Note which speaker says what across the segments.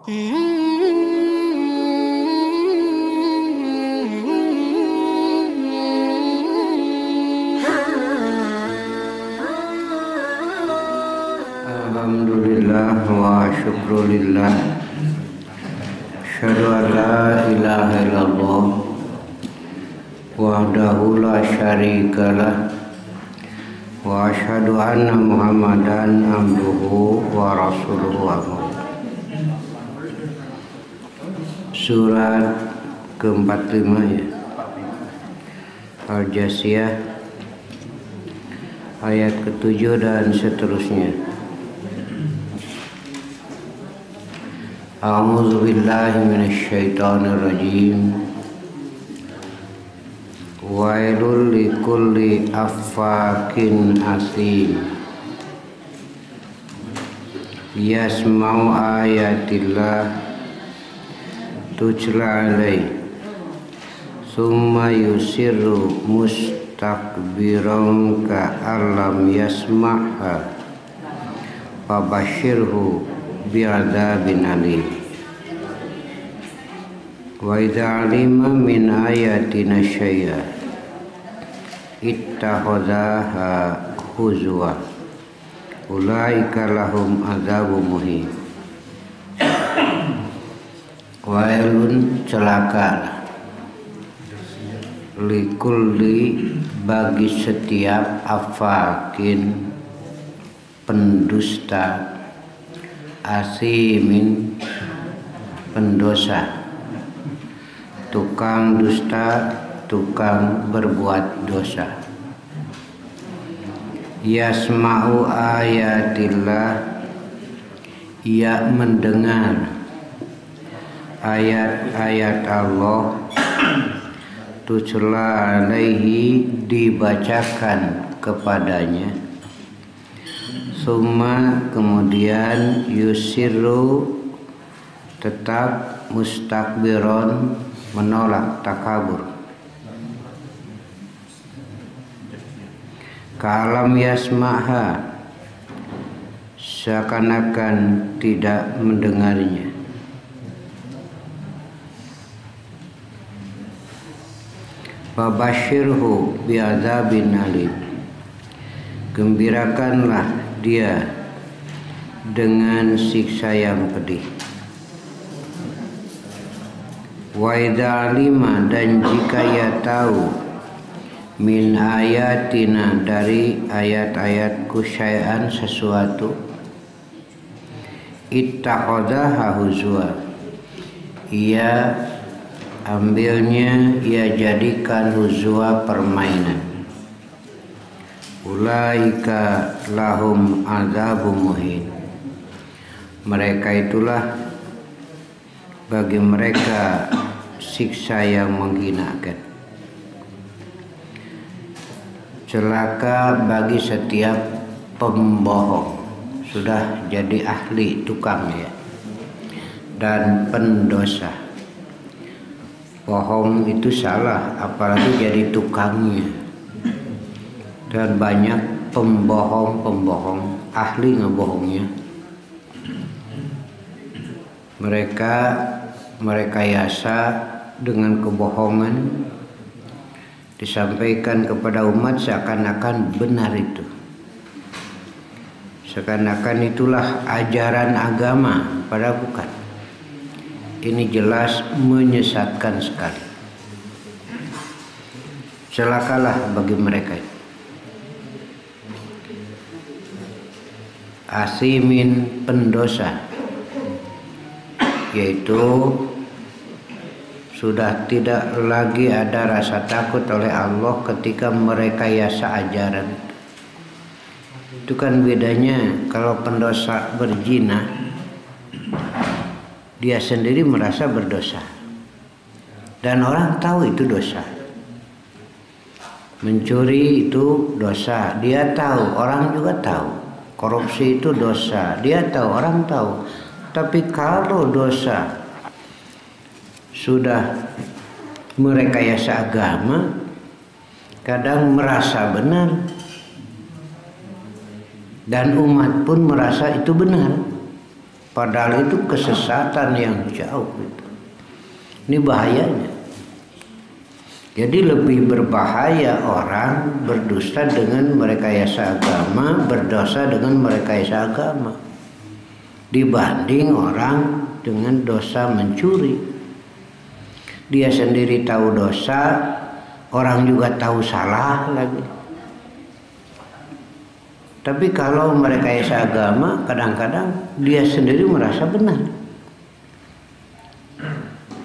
Speaker 1: Alhamdulillah wa syukrulillah, asyhadu an la ilaha illallah wahdahu la syarikalah wa asyhadu anna Muhammadan abduhu wa rasuluhu. Surat ke-45 ya, Al-Jasiyah ayat ke-7 dan seterusnya. A'udzu billahi minasyaitonir rajim. Wailul likulli affakin asim yasma'u ayatillah tujla alaih summa yusirru mustakbiran ka'allam yasma'ha fabashirhu bi'adzabin alim. Wa idza alima min ayatina syai'a ittakhadhaha huzwa ulaika lahum adzabun muhin. Wailun, celaka, likulli, bagi setiap afakin, pendusta, asimin, pendosa, tukang dusta, tukang berbuat dosa. Yasma'u ayatillah, ia mendengar ayat-ayat Allah, tujla alaihi, dibacakan kepadanya, summa, kemudian, yusirru, tetap, mustakbiron, menolak, takabur, kalam yasma'ha, seakan-akan tidak mendengarnya. Fabashirhu bi'adzabin alim, gembirakanlah dia dengan siksa yang pedih. Wa idza alima, dan jika ia tahu, min ayatina, dari ayat-ayatku, syai'an, sesuatu, ittakhadhaha huzwa, ia ambilnya, ia jadikan huzwa, permainan. Ulaika lahum adzabun muhin, mereka itulah bagi mereka siksa yang menghinakan. Celaka bagi setiap pembohong, sudah jadi ahli, tukang ya, dan pendosa. Bohong itu salah, apalagi jadi tukangnya. Dan banyak pembohong, ahli ngebohongnya. Mereka merekayasa dengan kebohongan, disampaikan kepada umat seakan-akan benar itu. Seakan-akan itulah ajaran agama, padahal bukan. Ini jelas menyesatkan sekali. Celakalah bagi mereka. Asimin, pendosa, yaitu sudah tidak lagi ada rasa takut oleh Allah ketika merekayasa ajaran. Itu kan bedanya. Kalau pendosa berzina, dia sendiri merasa berdosa dan orang tahu itu dosa. Mencuri itu dosa, dia tahu, orang juga tahu. Korupsi itu dosa, dia tahu, orang tahu. Tapi kalau dosa sudah merekayasa agama, kadang merasa benar dan umat pun merasa itu benar. Padahal itu kesesatan yang jauh gitu. Ini bahayanya. Jadi lebih berbahaya orang berdusta dengan merekayasa agama, berdosa dengan merekayasa agama, dibanding orang dengan dosa mencuri. Dia sendiri tahu dosa, orang juga tahu salah lagi. Tapi kalau merekayasa agama, kadang-kadang dia sendiri merasa benar.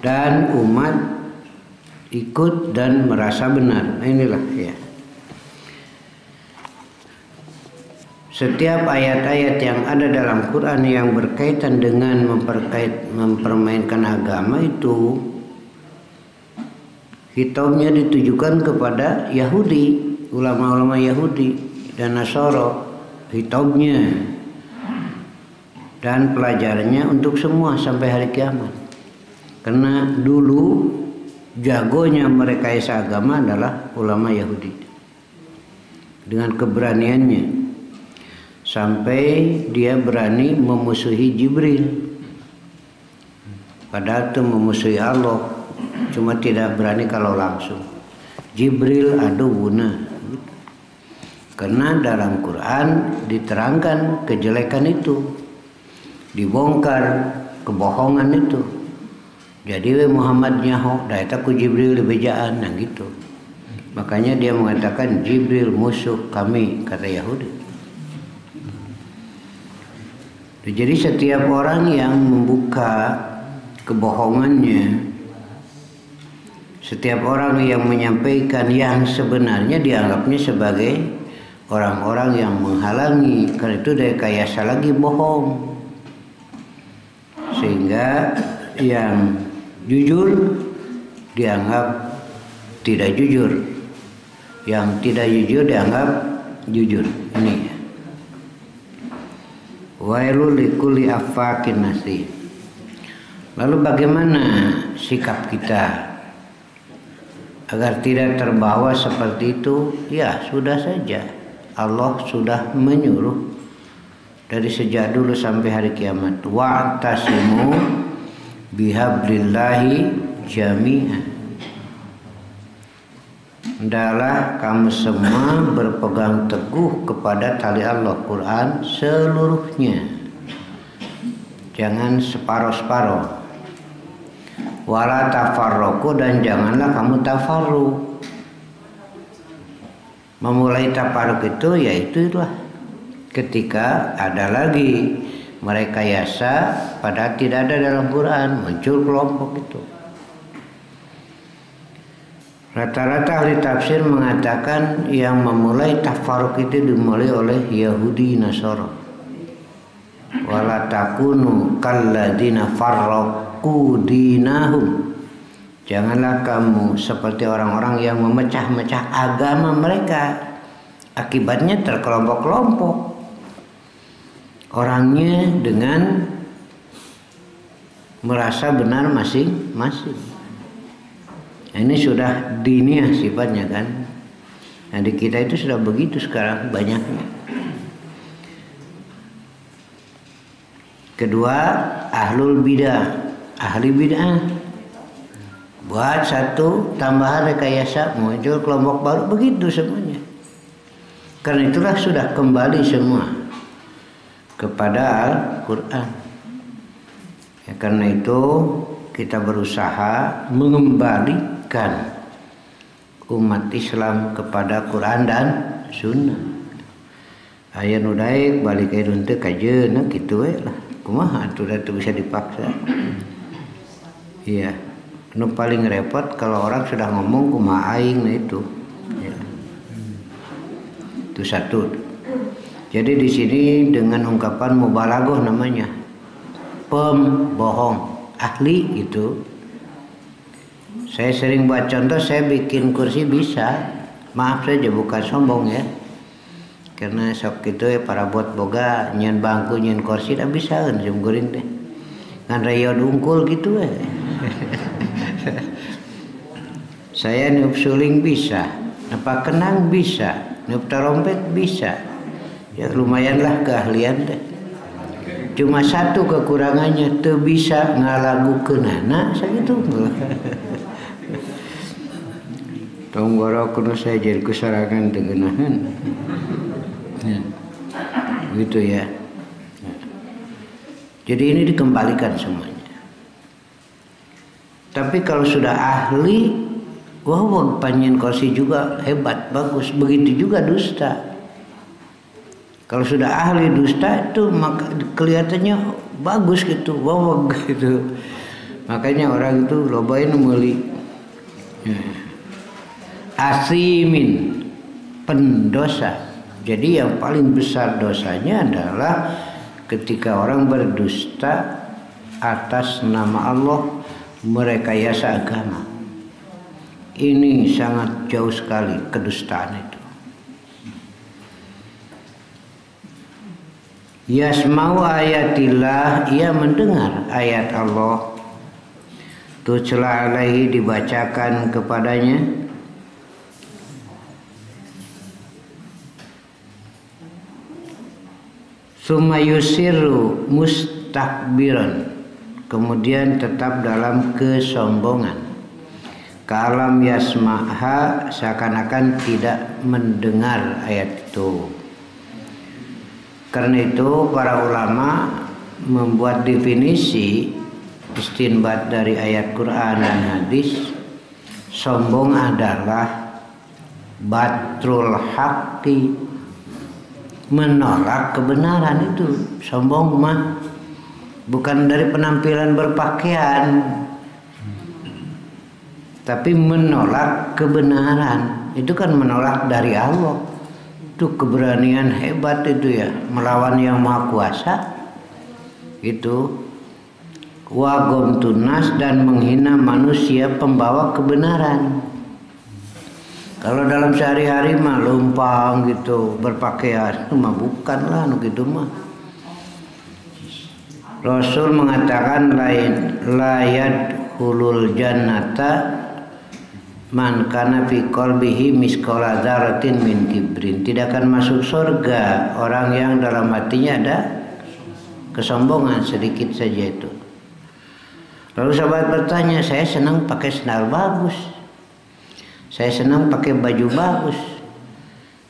Speaker 1: Dan umat ikut dan merasa benar. Nah, inilah ya. Setiap ayat-ayat yang ada dalam Quran yang berkaitan dengan mempermainkan agama itu khitabnya ditujukan kepada Yahudi, ulama-ulama Yahudi dan Nasara. Khitabnya dan pelajarannya untuk semua sampai hari kiamat. Karena dulu jagonya merekayasa agama adalah ulama Yahudi dengan keberaniannya sampai dia berani memusuhi Jibril, padahal itu memusuhi Allah, cuma tidak berani kalau langsung. Jibril aduwuna, karena dalam Quran diterangkan kejelekan itu, dibongkar kebohongan itu. Jadi Muhammad nyaho, dah eta ku Jibril dibejaan, nah gitu. Makanya dia mengatakan Jibril musuh kami, kata Yahudi. Jadi setiap orang yang membuka kebohongannya, setiap orang yang menyampaikan yang sebenarnya dianggapnya sebagai orang-orang yang menghalangi, karena itu direkayasa lagi bohong. Sehingga yang jujur dianggap tidak jujur, yang tidak jujur dianggap jujur. Ini wailul likulli affakin nasi. Lalu bagaimana sikap kita agar tidak terbawa seperti itu? Ya sudah saja, Allah sudah menyuruh dari sejak dulu sampai hari kiamat, wa'tasimu bihablillahi jami'an. Hendaklah kamu semua berpegang teguh kepada tali Allah Quran seluruhnya, jangan separuh-separuh. Wala tafarraqu, dan janganlah kamu tafarruq. Memulai tafarruq itu itulah ketika ada lagi merekayasa padahal tidak ada dalam Quran, muncul kelompok itu. Rata-rata ahli tafsir mengatakan yang memulai tafarruq itu dimulai oleh Yahudi Nasara. Wala takunu kalladzina farraqu dinahum. Janganlah kamu seperti orang-orang yang memecah-mecah agama mereka. Akibatnya terkelompok-kelompok orangnya dengan merasa benar masing-masing. Nah, ini sudah diniyah sifatnya kan. Nah, di kita itu sudah begitu sekarang banyaknya. Kedua, ahlul bidah, ahli bidah buat satu tambahan rekayasa, muncul kelompok baru, begitu semuanya. Karena itulah sudah kembali semua kepada Al-Quran. Ya, karena itu kita berusaha mengembalikan umat Islam kepada Quran dan Sunnah. Aya nu daek balik ka teu kajeuna kitu we lah. Kumaha atuh teu bisa dipaksa. Iya. Nu paling repot kalau orang sudah ngomong kumaha aing, nah itu. Ya. Itu satu. Jadi di sini dengan ungkapan mubalaghah namanya, pembohong, ahli itu. Saya sering buat contoh, saya bikin kursi bisa, maaf saja bukan sombong ya, karena sok itu ya para buat boga nyen bangku nyen kursi dah bisa kan jumguring deh, ngan rayo dungkul gitu ya. Saya niup suling bisa, napa kenang bisa, niup tarompet bisa. Ya lumayanlah keahlian deh. Cuma satu kekurangannya, teu bisa ngalagukeunana sakitu. Tonggorok kuno saya jadi kesarangan tegenahan. Gitu ya. Jadi ini dikembalikan semuanya. Tapi kalau sudah ahli, wah panjen kosi juga hebat, bagus. Begitu juga dusta. Kalau sudah ahli dusta itu maka kelihatannya bagus gitu, wow gitu. Makanya orang itu lobain meuli. Asimin, pendosa. Jadi yang paling besar dosanya adalah ketika orang berdusta atas nama Allah, merekayasa agama. Ini sangat jauh sekali kedustaan itu. Yasma'u ayatillah, ia mendengar ayat Allah. Tutla alaihi, dibacakan kepadanya. Summa yusiru mustakbiran, kemudian tetap dalam kesombongan. Kalam yasma'ha, seakan-akan tidak mendengar ayat itu. Karena itu para ulama membuat definisi istinbat dari ayat Quran dan hadis. Sombong adalah batrul haqqi, menolak kebenaran. Itu sombong mah bukan dari penampilan berpakaian, tapi menolak kebenaran. Itu kan menolak dari Allah. Itu keberanian hebat itu ya, melawan yang maha kuasa. Itu wagom tunas, dan menghina manusia pembawa kebenaran. Kalau dalam sehari-hari mah lumpang gitu berpakaian, itu mah bukan lah gitu mah. Rasul mengatakan lain layad hulul jannata man kana fi qalbihi misqala dzarratin min kibrin. Tidak akan masuk surga orang yang dalam hatinya ada kesombongan sedikit saja itu. Lalu sahabat bertanya, saya senang pakai sandal bagus, saya senang pakai baju bagus.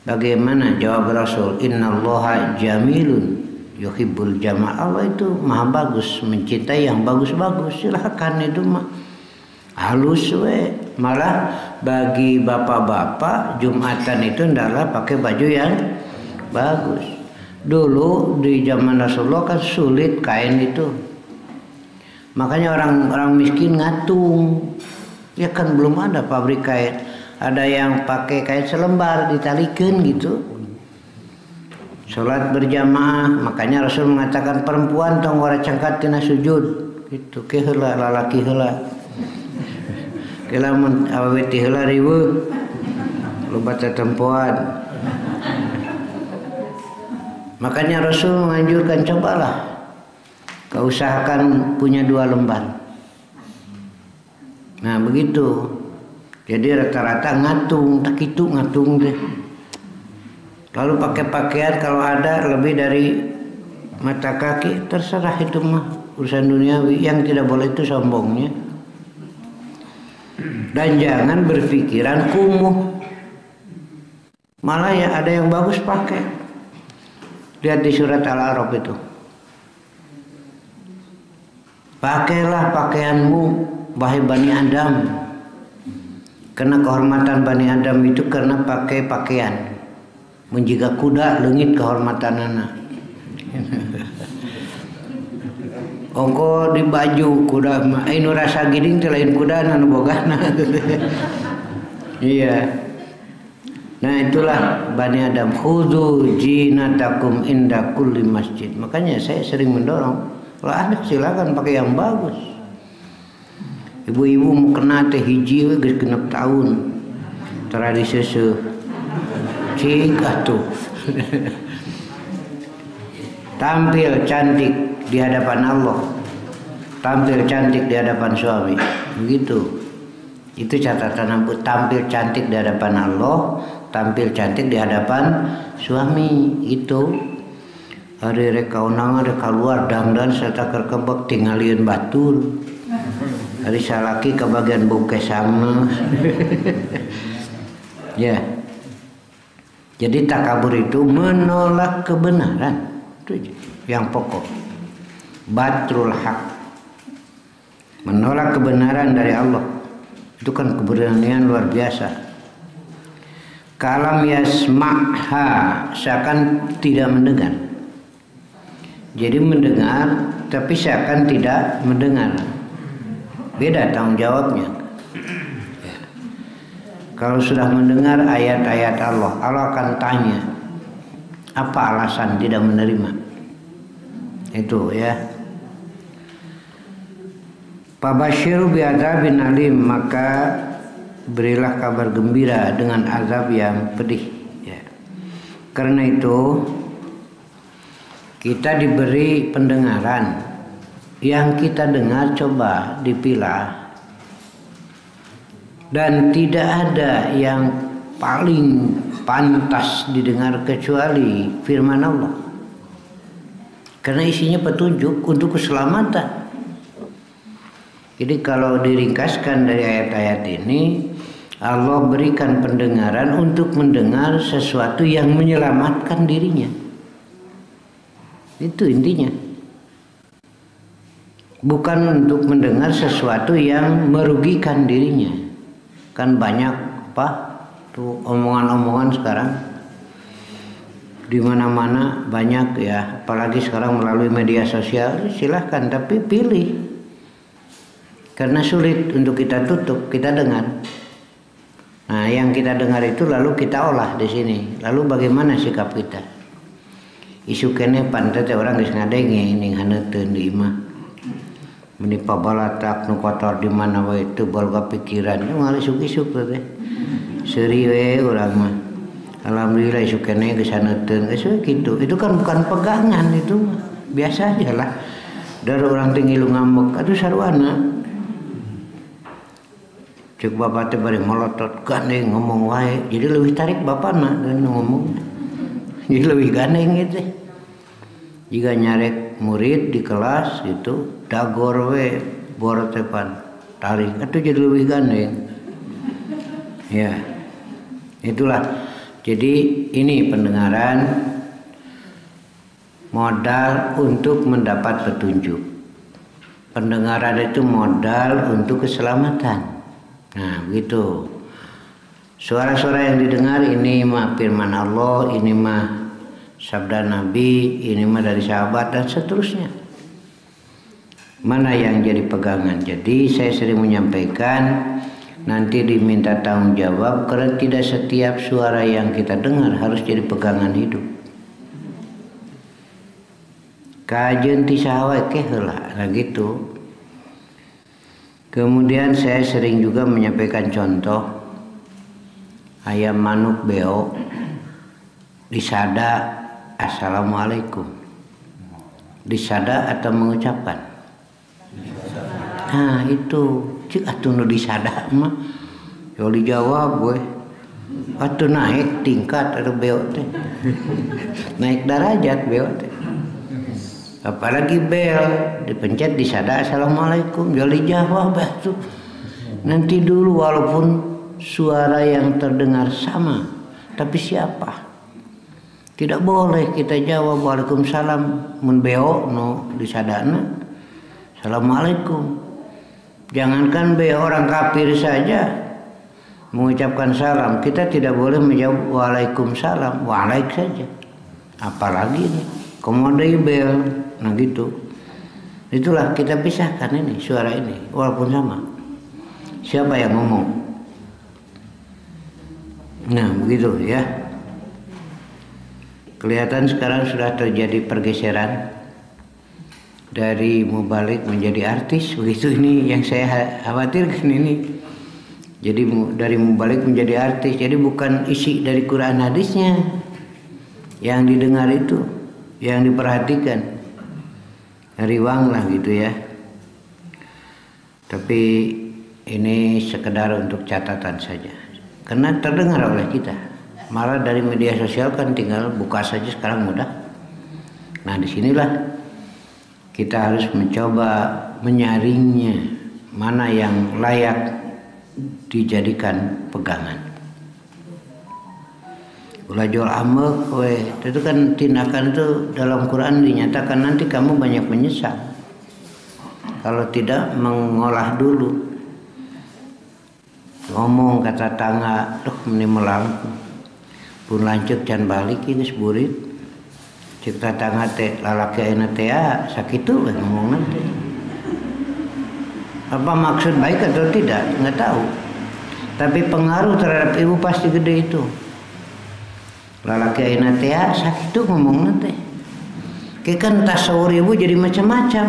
Speaker 1: Bagaimana? Jawab Rasul, innallaha jamilun yuhibbul jamal. Allah itu maha bagus, mencintai yang bagus-bagus. Silakan itu mah halus we. Malah bagi bapak-bapak Jumatan itu adalah pakai baju yang bagus. Dulu di zaman Rasulullah kan sulit kain itu, makanya orang miskin ngatung. Ya kan belum ada pabrik kain. Ada yang pakai kain selembar ditalikan gitu. Sholat berjamaah, makanya Rasul mengatakan perempuan tong wara cangkat tina sujud. Gitu ke heula lalaki heula. Kelamun awet heula riweuh. Loba tetempoan. Makanya Rasul menganjurkan, cobalah kau usahakan punya 2 lembar. Nah begitu. Jadi rata-rata ngatung, tak itu ngatung deh. Lalu pakai pakaian kalau ada lebih dari mata kaki, terserah itu mah urusan duniawi. Yang tidak boleh itu sombongnya. Dan jangan berpikiran kumuh. Malah ya ada yang bagus pakai. Lihat di surat Al-A'raf itu. Pakailah pakaianmu wahai Bani Adam. Karena kehormatan Bani Adam itu karena pakai pakaian. Menjaga kuda leungit kehormatanana. Ongko di baju kuda mah anu rasa giding teh lain kuda anu bogana. Iya. Nah itulah Bani Adam, khudzu jinatakum inda kulli masjid. Makanya saya sering mendorong, kalau ada silakan pakai yang bagus. Ibu-ibu mau kena teh hiji we geus genep tahun. Tradisi seueuh. Cik atuh. Tampil cantik di hadapan Allah, tampil cantik di hadapan suami, begitu. Itu catatan aku, tampil cantik di hadapan Allah, tampil cantik di hadapan suami. Itu hari reka unang ada keluar dangdan serta kerkebek tinggalian batur hari salaki ke bagian buke sama. Ya, jadi takabur itu menolak kebenaran, itu yang pokok. Batrul haq, menolak kebenaran dari Allah, itu kan keberanian luar biasa. Kalam yasma'ha, seakan tidak mendengar. Jadi mendengar tapi seakan tidak mendengar. Beda tanggung jawabnya. Ya. Kalau sudah mendengar ayat-ayat Allah, Allah akan tanya apa alasan tidak menerima. Itu ya. Fabasyiru bi'adzabin alim, maka berilah kabar gembira dengan azab yang pedih ya. Karena itu kita diberi pendengaran, yang kita dengar coba dipilah, dan tidak ada yang paling pantas didengar kecuali firman Allah, karena isinya petunjuk untuk keselamatan. Jadi kalau diringkaskan dari ayat-ayat ini, Allah berikan pendengaran untuk mendengar sesuatu yang menyelamatkan dirinya. Itu intinya. Bukan untuk mendengar sesuatu yang merugikan dirinya. Kan banyak tuh omongan-omongan sekarang di mana-mana banyak ya, apalagi sekarang melalui media sosial. Silahkan, tapi pilih. Karena sulit untuk kita tutup, kita dengar. Nah, yang kita dengar itu lalu kita olah di sini. Lalu bagaimana sikap kita? Isu kene pantai orang geus ngadenge ning haneuteun di imah. Menipa balatak nu kotor di mana wae teu boga pikiran. Moal isuk-isuk teh. Seuri we urang mah. Alhamdulillah isu kene geus haneuteun geus kitu. Itu kan bukan pegangan, itu mah biasa aja lah. Dari orang tinggi lu ngambek, aduh sarwana. Cek bapak teh bari melotot gandeng ngomong wae, jadi lebih tarik bapana dan ngomong, jadi lebih gandeng gitu. Jika nyarek murid di kelas itu dagor we borotepan tarik, itu jadi lebih gandeng. Ya, itulah. Jadi ini pendengaran modal untuk mendapat petunjuk. Pendengaran itu modal untuk keselamatan. Nah begitu, suara-suara yang didengar ini mah firman Allah, ini mah sabda Nabi, ini mah dari sahabat dan seterusnya. Mana yang jadi pegangan? Jadi saya sering menyampaikan, nanti diminta tanggung jawab karena tidak setiap suara yang kita dengar harus jadi pegangan hidup. Kajian tisahawa ke heula, nah gitu. Kemudian saya sering juga menyampaikan contoh ayam manuk beo disada assalamualaikum, disada atau mengucapkan. Nah itu cik atuh nu disada mah yo dijawab we atuh naik tingkat atau beo teh naik derajat beo teh. Apalagi bel dipencet disada assalamualaikum, jadi jawab itu. Nanti dulu walaupun suara yang terdengar sama, tapi siapa? Tidak boleh kita jawab waalaikumsalam mun beo no disadana assalamualaikum. Jangankan beo orang kafir saja mengucapkan salam, kita tidak boleh menjawab waalaikumsalam, walaik saja. Apalagi nih komodai bel. Nah gitu. Itulah kita pisahkan ini suara ini walaupun sama. Siapa yang ngomong? Nah begitu ya. Kelihatan sekarang sudah terjadi pergeseran dari mubalik menjadi artis. Begitu ini yang saya khawatirkan ini. Jadi dari mubalik menjadi artis. Jadi bukan isi dari Quran hadisnya yang didengar itu, yang diperhatikan. Riwang lah gitu ya. Tapi ini sekedar untuk catatan saja. Karena terdengar oleh kita. Malah dari media sosial kan tinggal buka saja sekarang mudah. Nah disinilah kita harus mencoba menyaringnya, mana yang layak dijadikan pegangan. Ulah jual ambek, itu kan tindakan itu dalam Quran dinyatakan nanti kamu banyak menyesal kalau tidak mengolah dulu. Ngomong kata tangga, tuh meni melang, pun lanjut can balik ini seburit. Cek tangga teh lalaki ayeuna teh sakitu ngomong nanti. Apa maksud baik atau tidak nggak tahu. Tapi pengaruh terhadap ibu pasti gede itu. Lalaki ayeuna teh sakitu ngomong nanti. Kayak kan tasawur ibu jadi macam-macam.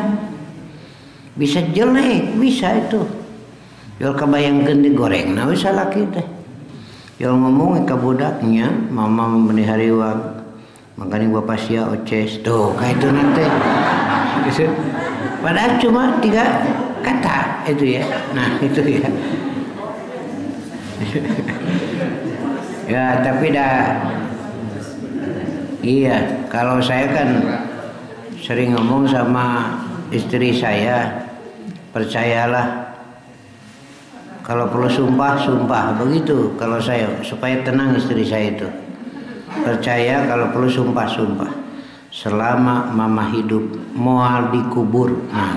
Speaker 1: Bisa jelek, bisa itu. Yol kabayangkeun digoreng, nah bisa laki teh. Yol ngomong ke budaknya, mama memberi hariwang, makanya bapak sia oces, tuh kayak itu nanti. Padahal cuma 3 kata itu ya, nah itu ya. Ya tapi iya, kalau saya kan sering ngomong sama istri saya, percayalah. Kalau perlu sumpah begitu. Kalau saya supaya tenang istri saya itu. Percaya kalau perlu sumpah. Selama mama hidup moal dikubur. Nah.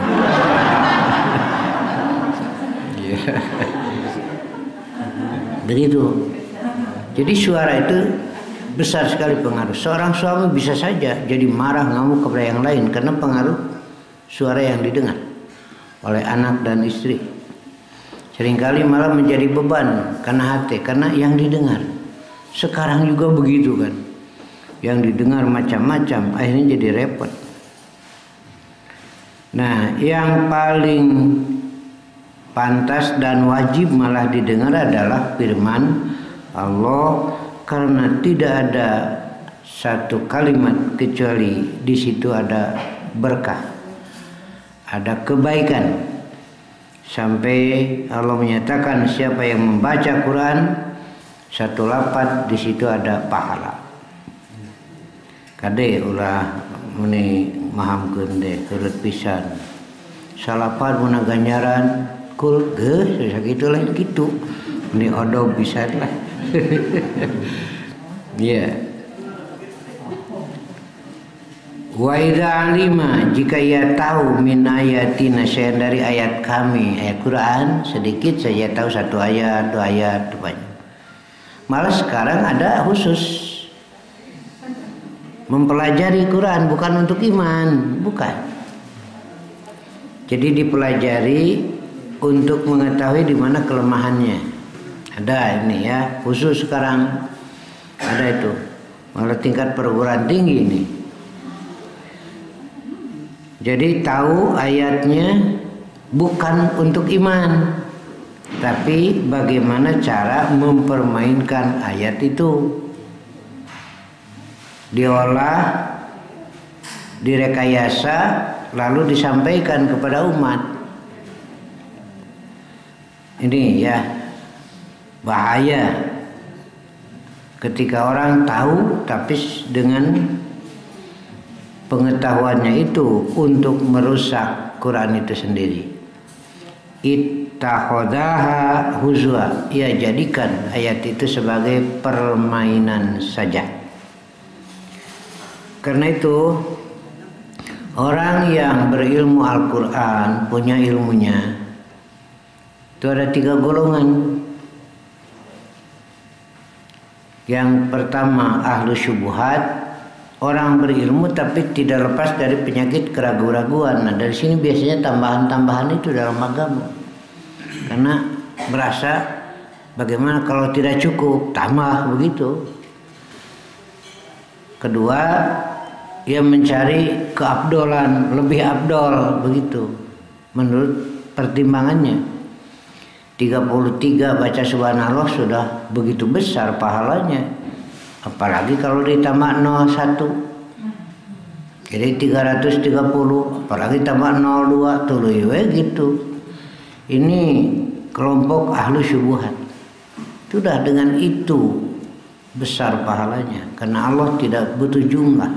Speaker 1: Begitu. Jadi suara itu besar sekali pengaruh. Seorang suami bisa saja jadi marah ngamuk kepada yang lain karena pengaruh suara yang didengar oleh anak dan istri. Seringkali malah menjadi beban karena hati, karena yang didengar. Sekarang juga begitu kan. Yang didengar macam-macam, akhirnya jadi repot. Nah, yang paling pantas dan wajib malah didengar adalah firman Allah, karena tidak ada satu kalimat kecuali di situ ada berkah, ada kebaikan. Sampai Allah menyatakan siapa yang membaca Quran satu lafaz di situ ada pahala. Kade ulah muni mahamkeun deh turut pisan. Salapan mun ganjaran kul geus sakitu lain kitu. Muni odob pisan lah. Iya. Wa idza alima, jika ia tahu min ayatina syai'an dari ayat kami, ayat Quran sedikit saja tahu 1 ayat 2 ayat banyak. Malah sekarang ada khusus mempelajari Quran bukan untuk iman, bukan. Jadi dipelajari untuk mengetahui di mana kelemahannya. Ada ini ya, khusus sekarang ada itu. Malah tingkat perguruan tinggi ini. Jadi tahu ayatnya bukan untuk iman, tapi bagaimana cara mempermainkan ayat itu. Diolah, direkayasa, lalu disampaikan kepada umat. Ini ya bahaya ketika orang tahu tapi dengan pengetahuannya itu untuk merusak Quran itu sendiri. Ittakhadhaha huzwa, ia jadikan ayat itu sebagai permainan saja. Karena itu orang yang berilmu Al-Quran, punya ilmunya, itu ada 3 golongan. Yang pertama ahlu syubhat, orang berilmu tapi tidak lepas dari penyakit keraguan-raguan. Nah dari sini biasanya tambahan-tambahan itu dalam agama. Karena merasa bagaimana kalau tidak cukup, tambah begitu. Kedua, ia mencari keabdolan, lebih abdol begitu. Menurut pertimbangannya. 33 baca subhanallah sudah begitu besar pahalanya. Apalagi kalau ditambah 01. Jadi 330, apalagi tambah 02 tuluy we gitu. Ini kelompok ahlu syubhat. Sudah dengan itu besar pahalanya karena Allah tidak butuh jumlah.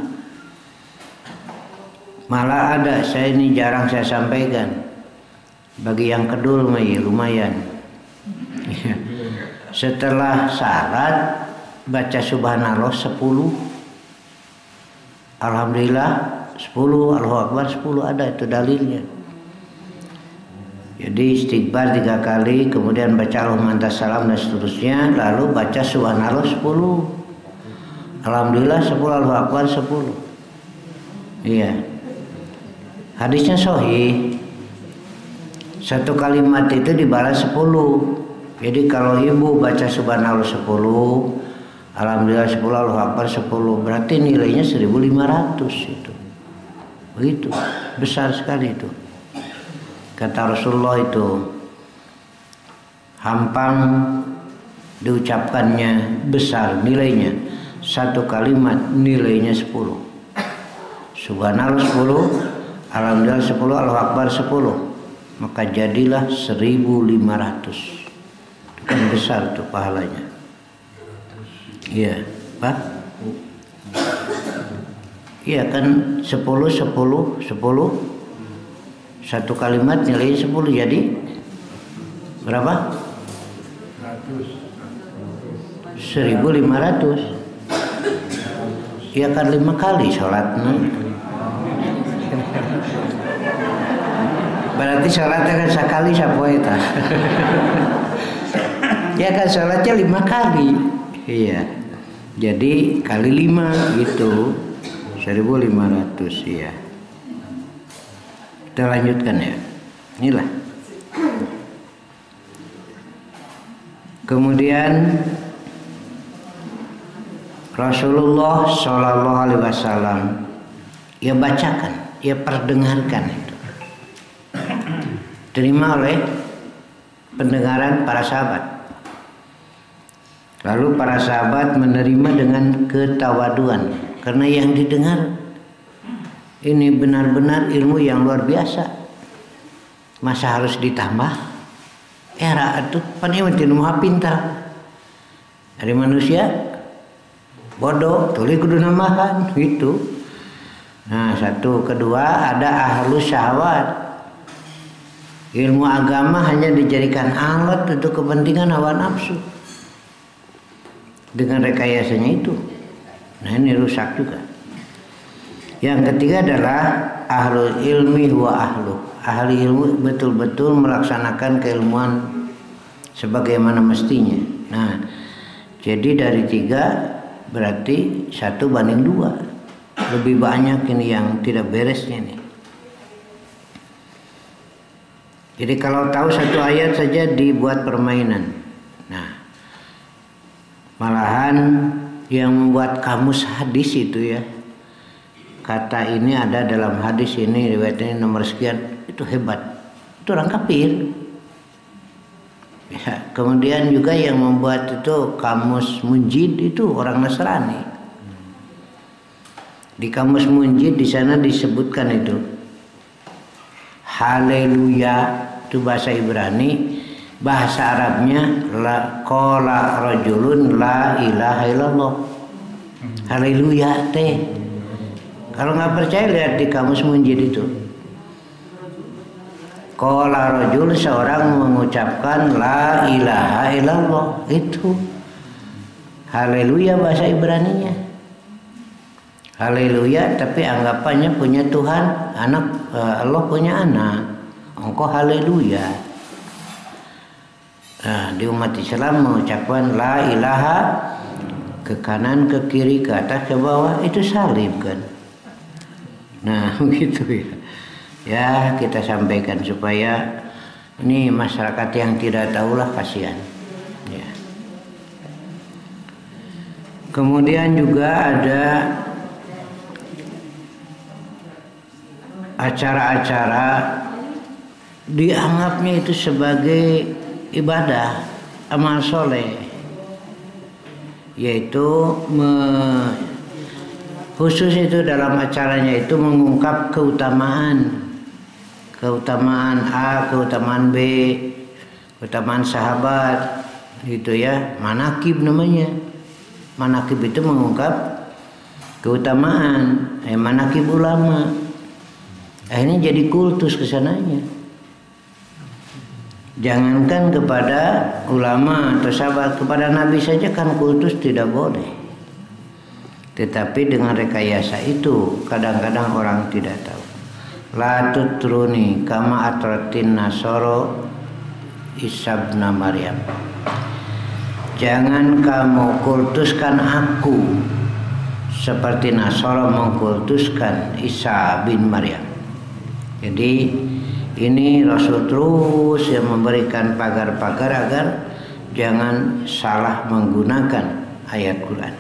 Speaker 1: Malah ada, saya ini jarang saya sampaikan. Bagi yang kedul ya lumayan. Setelah syarat baca subhanallah 10. Alhamdulillah 10, Allahu Akbar 10, ada itu dalilnya. Jadi istighfar 3 kali, kemudian baca Allahumma antas salam dan seterusnya, lalu baca subhanallah 10. Alhamdulillah 10, Allahu Akbar 10. Iya. Hadisnya sahih. Satu kalimat itu dibalas 10. Jadi kalau ibu baca subhanallah 10, alhamdulillah 10, Allahu Akbar 10, berarti nilainya 1500 itu. Begitu. Besar sekali itu. Kata Rasulullah itu hampang diucapkannya besar nilainya. Satu kalimat nilainya 10. Subhanallah 10, alhamdulillah 10, Allahu Akbar 10. Maka jadilah 1500. Itu kan besar tuh pahalanya. Iya, Pak? Iya kan 10, 10, 10. Satu kalimat nilainya 10, jadi berapa? 1500. Iya kan 5 kali sholatnya. Berarti sholatnya kan sekali sapoe ta. Ya kan sholatnya 5 kali. Iya. Jadi kali 5 gitu 1500 ya. Kita lanjutkan ya. Inilah. Kemudian Rasulullah Shallallahu Alaihi Wasallam ia bacakan, ia perdengarkan itu. Terima oleh pendengaran para sahabat. Lalu para sahabat menerima dengan ketawaduan karena yang didengar ini benar-benar ilmu yang luar biasa. Masa harus ditambah? Era itu panimatin maha pintar. Dari manusia bodoh, tuli kudu nambahan gitu. Nah, satu, kedua ada ahlus syahwat. Ilmu agama hanya dijadikan alat untuk kepentingan hawa nafsu. Dengan rekayasanya itu. Nah, ini rusak juga. Yang ketiga adalah ahlul ilmi wa ahlu. Ahli ilmu betul-betul melaksanakan keilmuan sebagaimana mestinya. Nah, jadi dari 3 berarti 1/2. Lebih banyak ini yang tidak beresnya nih. Jadi kalau tahu satu ayat saja dibuat permainan. Nah, malahan yang membuat kamus hadis itu ya, kata ini ada dalam hadis ini, riwayat ini nomor sekian, itu hebat. Itu orang kafir. Ya, kemudian juga yang membuat itu kamus Munjid itu orang Nasrani. Di kamus Munjid di sana disebutkan itu haleluya, itu bahasa Ibrani, bahasa Arabnya la qala rajulun la ilaha illallah. Haleluya teh. Kalau nggak percaya lihat di kamus Munjid itu. Qala rajul, seorang mengucapkan la ilaha illallah, itu haleluya bahasa Ibraninya. Haleluya tapi anggapannya punya Tuhan, anak Allah punya anak. Engkau haleluya. Nah, di umat Islam mengucapkan la ilaha ke kanan, ke kiri, ke atas, ke bawah, itu salib kan. Nah, begitu ya. Ya, kita sampaikan supaya ini masyarakat yang tidak tahulah kasihan. Ya. Kemudian juga ada acara-acara dianggapnya itu sebagai ibadah, amal soleh, yaitu khusus itu dalam acaranya itu mengungkap keutamaan A, keutamaan B, keutamaan sahabat, gitu ya, manakib namanya. Manakib itu mengungkap keutamaan, manakib ulama. Akhirnya jadi kultus kesananya. Jangankan kepada ulama atau sahabat, kepada Nabi saja kan kultus tidak boleh. Tetapi dengan rekayasa itu kadang-kadang orang tidak tahu. La tutruni kama atratin nasoro Isa bin Maryam. Jangan kamu kultuskan aku seperti Nasara mengkultuskan Isa bin Maryam. Jadi ini Rasul terus yang memberikan pagar-pagar agar jangan salah menggunakan ayat Quran.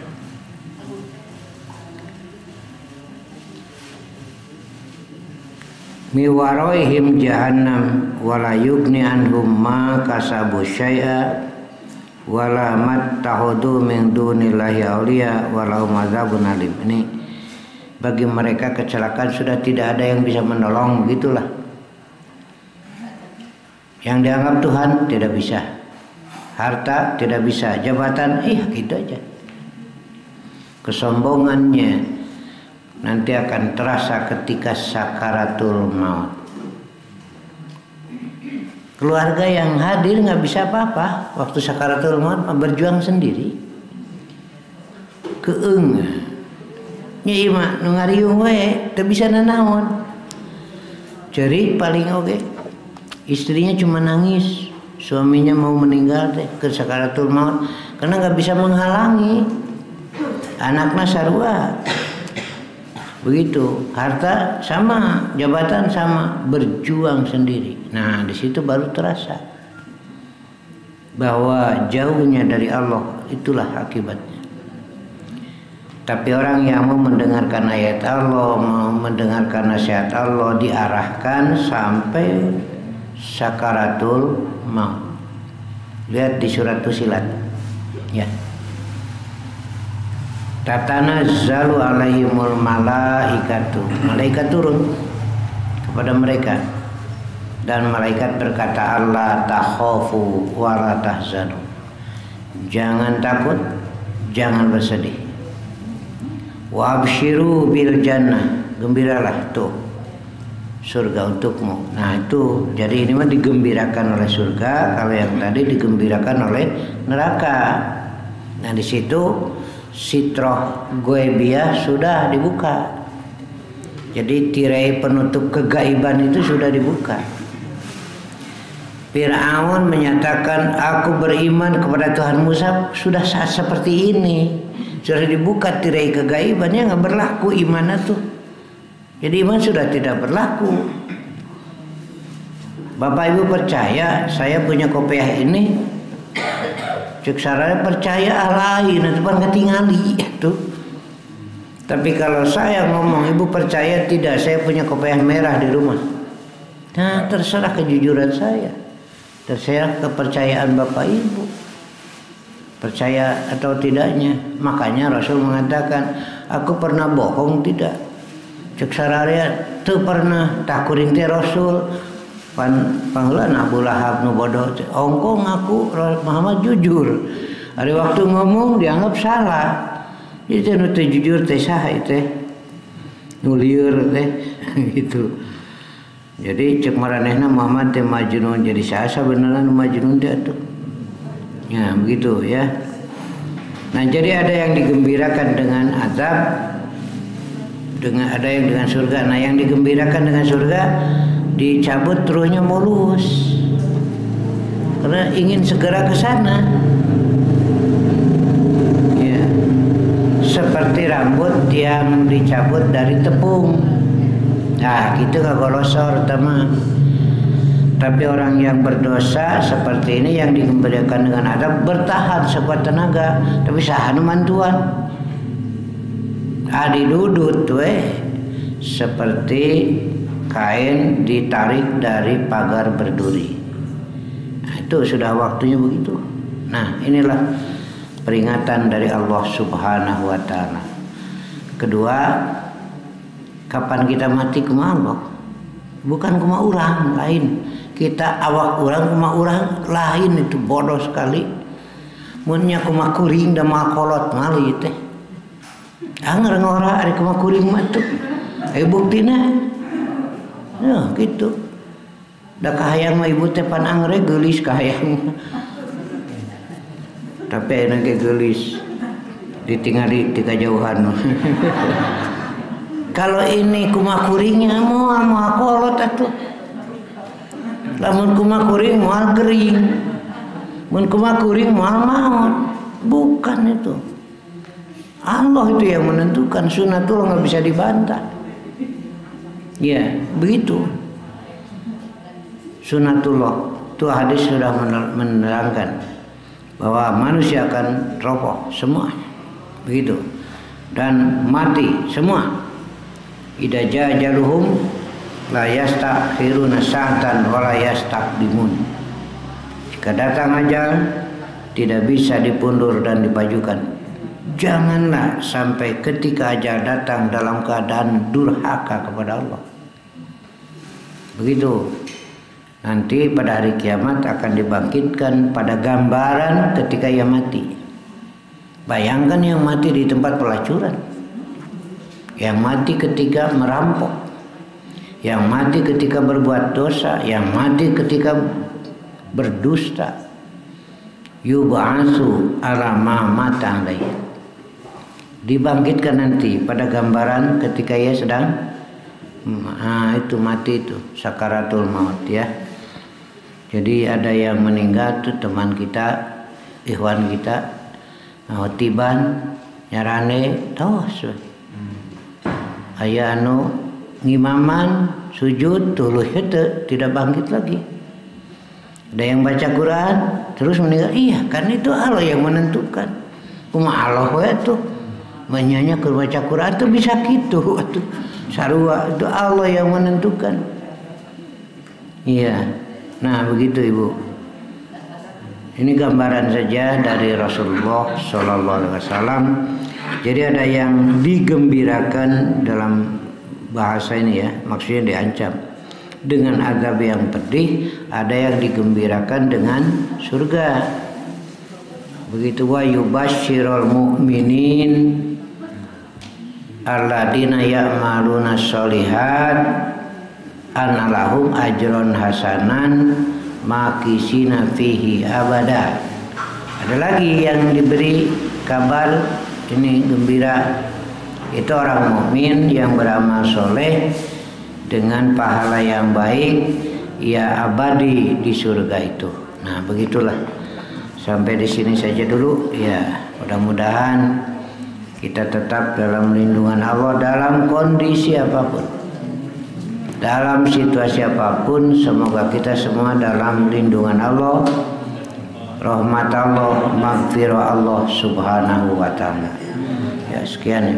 Speaker 1: Miwaroihim jahannam wala yugni anhum ma kasabu syai'a wala mattahudu min dunillahi awliya walahum adzabun alim. Ini bagi mereka kecelakaan sudah tidak ada yang bisa menolong, begitulah. Yang dianggap Tuhan tidak bisa, harta tidak bisa, jabatan gitu aja. Kesombongannya nanti akan terasa ketika sakaratul maut. Keluarga yang hadir nggak bisa apa-apa waktu sakaratul maut, berjuang sendiri. Keeng nya ima nu ngariung we teu bisa nanaon. Jadi paling oke istrinya cuma nangis, suaminya mau meninggal teh ke sakaratul maut karena nggak bisa menghalangi. Anaknya sarua. Begitu, harta sama, jabatan sama, berjuang sendiri. Nah, di situ baru terasa bahwa jauhnya dari Allah itulah akibatnya. Tapi orang yang mau mendengarkan ayat Allah, mau mendengarkan nasihat Allah, diarahkan sampai sakaratul maut. Lihat di surat Fussilat. Ya. Tatanazzalu alaihimul malaikatu. Malaikat turun kepada mereka. Dan malaikat berkata, Allah takhafu wa la tahzanu. Jangan takut, jangan bersedih. Wa absyiru bil jannah. Gembiralah tuh surga untukmu. Nah itu, jadi ini mah digembirakan oleh surga, kalau yang tadi digembirakan oleh neraka. Nah di situ sitroh goibiyah sudah dibuka. Jadi tirai penutup kegaiban itu sudah dibuka. Fir'aun menyatakan aku beriman kepada Tuhan Musa sudah saat seperti ini. Sudah dibuka tirai kegaibannya, nggak berlaku iman itu. Jadi iman sudah tidak berlaku. Bapak Ibu percaya saya punya kopiah ini, cek sarana percaya lain itu kan ketingali itu. Tapi kalau saya ngomong ibu percaya tidak, saya punya kopiah merah di rumah. Nah terserah kejujuran saya, terserah kepercayaan Bapak Ibu, percaya atau tidaknya. Makanya Rasul mengatakan, aku pernah bohong tidak? Cek sarana teu pernah, tak kuring teh Rasul. Panggilan Abu Lahab nu bodoh, ongkong aku Muhammad jujur. Hari waktu ngomong dianggap salah. Itu nu teu jujur teh saha teh? Nu lieur teh gitu. Jadi cek maranehna Muhammad teh majnun, jadi saha sabenerna nu majnun teh atuh. Ya, begitu ya. Nah, jadi ada yang digembirakan dengan azab, ada yang dengan surga. Nah, yang digembirakan dengan surga dicabut ruhnya mulus karena ingin segera ke sana. Ya. Seperti rambut yang dicabut dari tepung. Nah, gitu nggak golosor teman. Tapi orang yang berdosa seperti ini yang digembirakan dengan adab bertahan sekuat tenaga, tapi sahanu mantuan. Adi dudut seperti kain ditarik dari pagar berduri. Nah, itu sudah waktunya begitu. Nah, inilah peringatan dari Allah Subhanahu wa taala. Kedua, kapan kita mati kumaha Allah? Bukan kumaha urang lain. Kita awak urang kumaha urang lain, itu bodoh sekali. Mun nya kumaha kuring da moal kolot mali teh. Anger ngora ari kumaha kuring mah tuh. Buktina Ya gitu. Da kahayang mah ibu teh pan angre geulis kahayang. Tapi enak ge geulis. Ditinggali di kejauhan. Kalau ini kumaha kuringnya moal kolot atuh. Lamun kumaha kuring moal gering. Mun kumaha kuring moal maot. Bukan itu. Allah itu yang menentukan, sunatullah nggak bisa dibantah. Ya, begitu. Sunatullah itu hadis sudah menerangkan bahwa manusia akan rokok semua, begitu, dan mati semua. Idza jajaluhum la yastakhiruna sa'atan wa la yastaqdimun. Jika datang ajal tidak bisa dipundur dan dipajukan. Janganlah sampai ketika ajal datang dalam keadaan durhaka kepada Allah. Begitu. Nanti pada hari kiamat akan dibangkitkan pada gambaran ketika ia mati. Bayangkan yang mati di tempat pelacuran, yang mati ketika merampok, yang mati ketika berbuat dosa, yang mati ketika berdusta. Yub'atsu ala ma mata alaihi. Dibangkitkan nanti pada gambaran ketika ia sedang itu mati, itu sakaratul maut ya. Jadi ada yang meninggal tuh teman kita, ikhwan kita, tiban nyarane tos. Aya anu ngimaman sujud tuluy henteu tidak bangkit lagi. Ada yang baca Quran terus meninggal. Iya, kan itu Allah yang menentukan. Kumaha Allah we tuh menyanya ke baca Quran tuh bisa gitu atuh. Sarua itu Allah yang menentukan. Iya. Nah, begitu Ibu. Ini gambaran saja dari Rasulullah sallallahu alaihi wasallam. Jadi ada yang digembirakan dalam bahasa ini ya, maksudnya diancam dengan azab yang pedih, ada yang digembirakan dengan surga. Begitu wa yubasyirul mu'minin alladzina ya'maluna sholihat anna lahum ajron hasanan makisina fihi abada. Ada lagi yang diberi kabar ini gembira, itu orang mukmin yang beramal soleh dengan pahala yang baik, ia abadi di surga itu. Nah, begitulah. Sampai di sini saja dulu ya. Mudah-mudahan kita tetap dalam lindungan Allah dalam kondisi apapun, dalam situasi apapun. Semoga kita semua dalam lindungan Allah, rahmat Allah, maghfirah Allah subhanahu wa ta'ala. Ya, sekian ya.